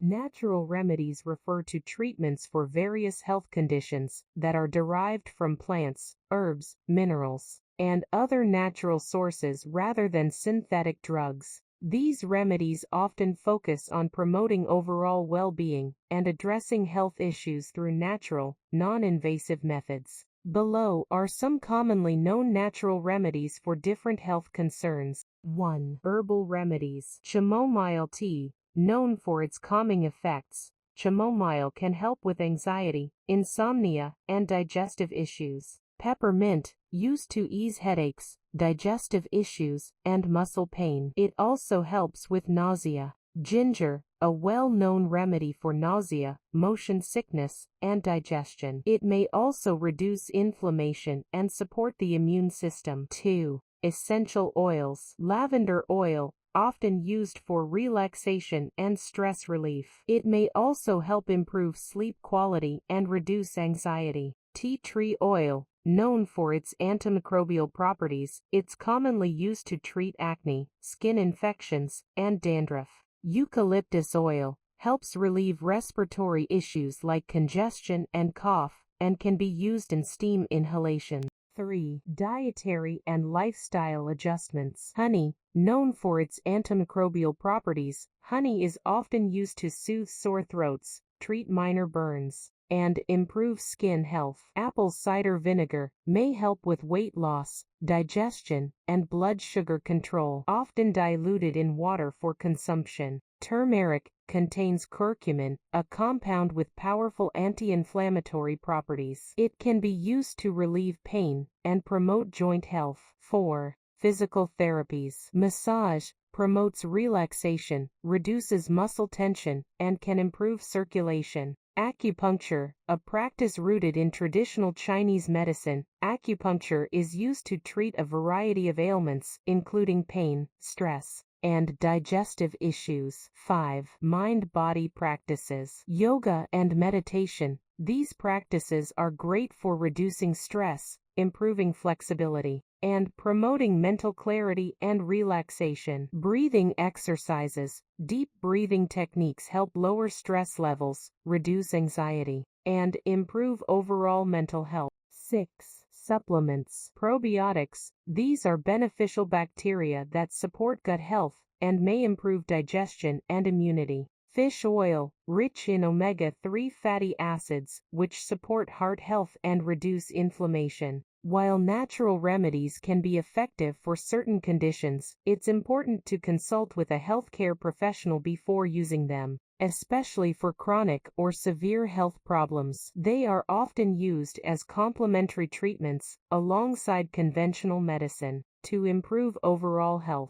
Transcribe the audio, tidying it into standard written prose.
Natural remedies refer to treatments for various health conditions that are derived from plants, herbs, minerals, and other natural sources rather than synthetic drugs. These remedies often focus on promoting overall well-being and addressing health issues through natural, non-invasive methods. Below are some commonly known natural remedies for different health concerns. 1. Herbal remedies. Chamomile tea. Known for its calming effects, chamomile can help with anxiety, insomnia, and digestive issues. Peppermint, used to ease headaches, digestive issues, and muscle pain. It also helps with nausea. Ginger, a well-known remedy for nausea, motion sickness, and digestion. It may also reduce inflammation and support the immune system. 2. Essential oils. Lavender oil, often used for relaxation and stress relief. It may also help improve sleep quality and reduce anxiety. Tea tree oil, known for its antimicrobial properties, it's commonly used to treat acne, skin infections, and dandruff. Eucalyptus oil helps relieve respiratory issues like congestion and cough, and can be used in steam inhalation. 3. Dietary and lifestyle adjustments. Honey, known for its antimicrobial properties, honey is often used to soothe sore throats, treat minor burns, and improve skin health. Apple cider vinegar may help with weight loss, digestion, and blood sugar control, often diluted in water for consumption. Turmeric contains curcumin, a compound with powerful anti-inflammatory properties. It can be used to relieve pain and promote joint health. 4. Physical therapies. Massage promotes relaxation, reduces muscle tension, and can improve circulation. Acupuncture, a practice rooted in traditional Chinese medicine. Acupuncture is used to treat a variety of ailments, including pain, stress, and digestive issues. 5. Mind-body practices. Yoga and meditation. These practices are great for reducing stress, improving flexibility, and promoting mental clarity and relaxation. Breathing exercises. Deep breathing techniques help lower stress levels, reduce anxiety, and improve overall mental health. 6. Supplements. Probiotics. These are beneficial bacteria that support gut health and may improve digestion and immunity. Fish oil, rich in omega-3 fatty acids, which support heart health and reduce inflammation. While natural remedies can be effective for certain conditions, it's important to consult with a healthcare professional before using them, especially for chronic or severe health problems. They are often used as complementary treatments alongside conventional medicine to improve overall health.